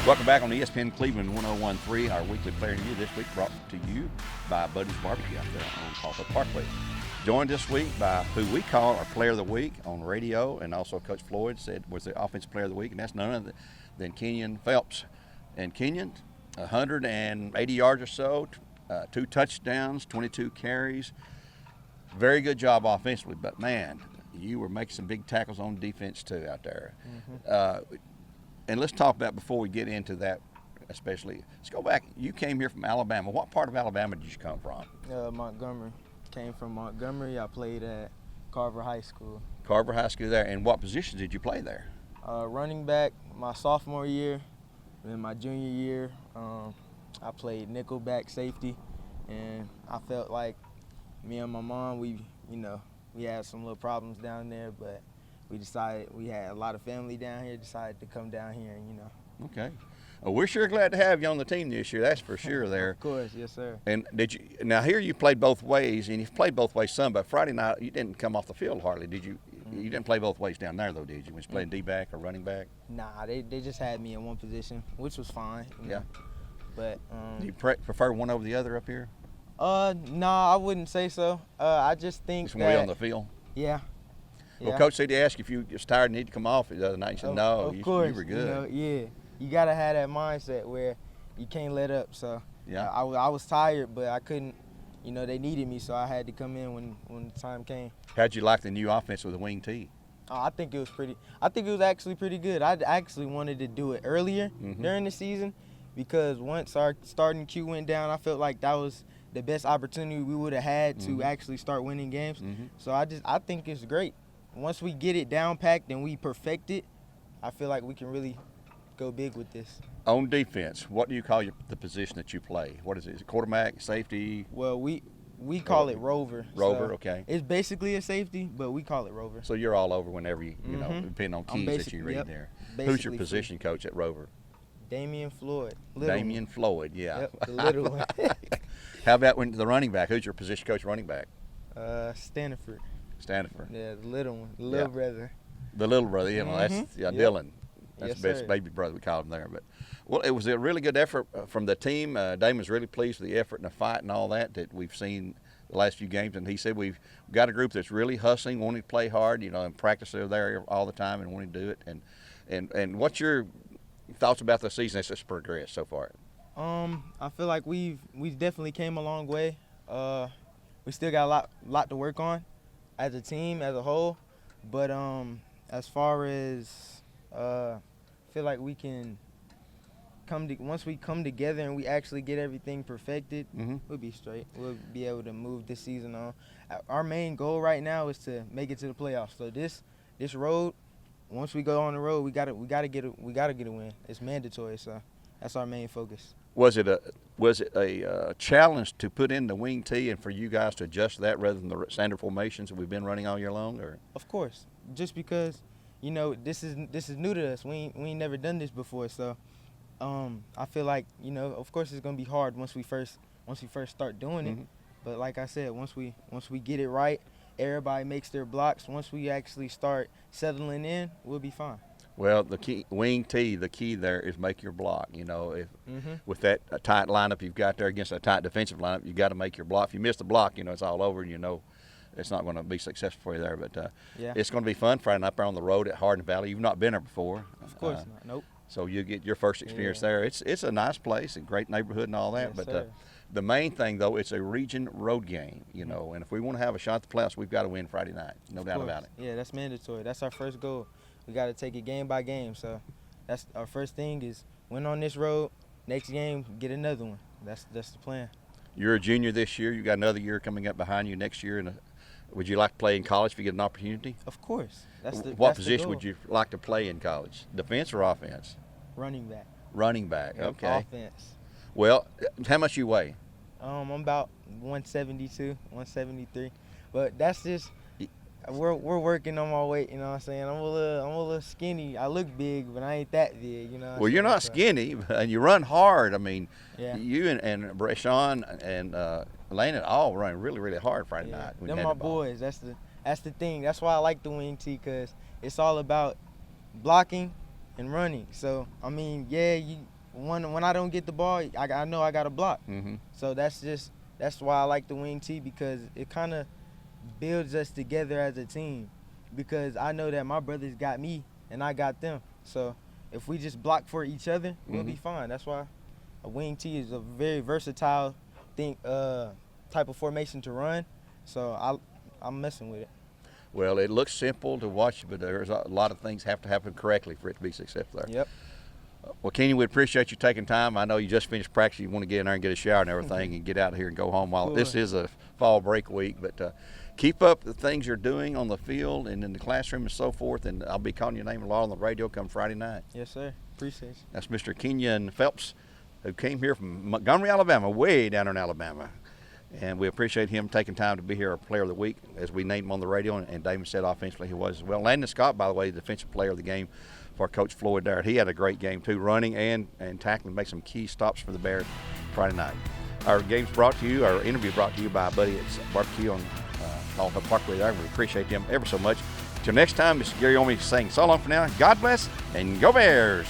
Welcome back on ESPN Cleveland 101.3, our weekly player review this week brought to you by Buddy's Barbecue out there on Crawford Parkway. Joined this week by who we call our player of the week on radio, and also Coach Floyd said was the offensive player of the week, and that's none other than Kenyon Phelps. And Kenyon, 180 yards or so, 2 touchdowns, 22 carries. Very good job offensively, but man, you were making some big tackles on defense too out there. And let's talk about, before we get into that especially, let's go back. You came here from Alabama. What part of Alabama did you come from? Montgomery. Came from Montgomery. I played at Carver High School. Carver High School there. And what positions did you play there? Running back my sophomore year. Then my junior year, I played nickel back safety. And I felt like me and my mom, we had some little problems down there, but we decided, we had a lot of family down here, decided to come down here and, Okay. Well, we're sure glad to have you on the team this year, that's for sure there. Of course, yes, sir. And now here you played both ways, and you've played both ways some, but Friday night you didn't come off the field hardly, did you? You didn't play both ways down there though, did you? Was you playing D-back or running back? Nah, they just had me in one position, which was fine. Yeah. But Do you prefer one over the other up here? No, I wouldn't say so. I just think Just when we on the field? Yeah. Well, Coach said he asked you if you was tired and need to come off the other night. You said no, of course, you were good. You gotta have that mindset where you can't let up. So yeah, I was tired, but I couldn't. They needed me, so I had to come in when the time came. How'd you like the new offense with the wing tee? I think it was actually pretty good. I actually wanted to do it earlier during the season, because once our starting queue went down, I felt like that was the best opportunity we would have had to actually start winning games. So I think it's great. Once we get it down packed and we perfect it, I feel like we can really go big with this. On defense, what do you call the position that you play? What is it? Is it quarterback, safety? Well, we call it rover. Rover, so okay. It's basically a safety, but we call it rover. So you're all over whenever you depending on keys that you read there. Who's your position coach at Rover? Damian Floyd. Damian Floyd, yeah. Yep, the little one. How about when the running back? Who's your position coach running back? Stanford. Stanford. Yeah, the little one, the little brother. The little brother, that's Dylan. That's yes, the best sir. baby brother, we called him there. But well, it was a really good effort from the team. Damon's really pleased with the effort and the fight and all that we've seen the last few games. And he said we've got a group that's really hustling, wanting to play hard, and practice there all the time and wanting to do it. And what's your thoughts about the season as it's progressed so far? I feel like we've definitely came a long way. We still got a lot to work on as a team, as a whole. But as far as I feel like we can once we come together and we actually get everything perfected, we'll be straight. We'll be able to move this season on. Our main goal right now is to make it to the playoffs. So this road, once we go on the road, we gotta get a win. It's mandatory. So that's our main focus. Was it a challenge to put in the wing tee and for you guys to adjust that rather than the standard formations that we've been running all year long? Or of course, just because this is new to us. We ain't never done this before. So I feel like of course it's gonna be hard once we first start doing it. But like I said, once we get it right, everybody makes their blocks. Once we actually start settling in, we'll be fine. Well, the key there is make your block. With that tight lineup you've got there against a tight defensive lineup, you got to make your block. If you miss the block, it's all over, and it's not going to be successful for you there. But it's going to be fun Friday night up there on the road at Hardin Valley. You've not been there before. Of course not. Nope. So you get your first experience there. It's a nice place, a great neighborhood and all that. Yes, but the main thing, though, it's a region road game, and if we want to have a shot at the playoffs, we've got to win Friday night. No doubt about it. Yeah, that's mandatory. That's our first goal. We got to take it game by game. So that's our first thing is win on this road. Next game, get another one. That's the plan. You're a junior this year. You got another year coming up behind you next year. And would you like to play in college if you get an opportunity? Of course. What position would you like to play in college? Defense or offense? Running back. Running back. Okay. Offense. Well, how much you weigh? I'm about 172, 173, but that's just. We're working on my weight, you know what I'm saying? I'm a little skinny. I look big, but I ain't that big, Well, you're not skinny, and you run hard. I mean, yeah. You and Brashawn and Lana all run really, really hard Friday night. They're my boys. That's the thing. That's why I like the wing tee, because it's all about blocking and running. So I mean, yeah, when I don't get the ball, I know I got to block. Mm-hmm. So that's why I like the wing T, because it kind of builds us together as a team. Because I know that my brothers got me and I got them. So if we just block for each other, we'll be fine. That's why a wing T is a very versatile type of formation to run. So I'm messing with it. Well, it looks simple to watch, but there's a lot of things have to happen correctly for it to be successful there. Yep. Well, Kenny, we appreciate you taking time. I know you just finished practice. You want to get in there and get a shower and everything and get out of here and go home while Cool. This is a fall break week. But keep up the things you're doing on the field and in the classroom and so forth. And I'll be calling your name a lot on the radio come Friday night. Yes, sir. Appreciate you. That's Mr. Kenyon Phelps, who came here from Montgomery, Alabama, way down in Alabama. And we appreciate him taking time to be here, our player of the week, as we named him on the radio. And Damon said offensively he was as well. Landon Scott, by the way, the defensive player of the game for Coach Floyd there. He had a great game, too, running and tackling, make some key stops for the Bears Friday night. Our game's brought to you, our interview brought to you by Buddy at Barbecue on Colfa Parkway there. We appreciate them ever so much. Till next time, Mr. Gary Omi saying so long for now. God bless, and go Bears!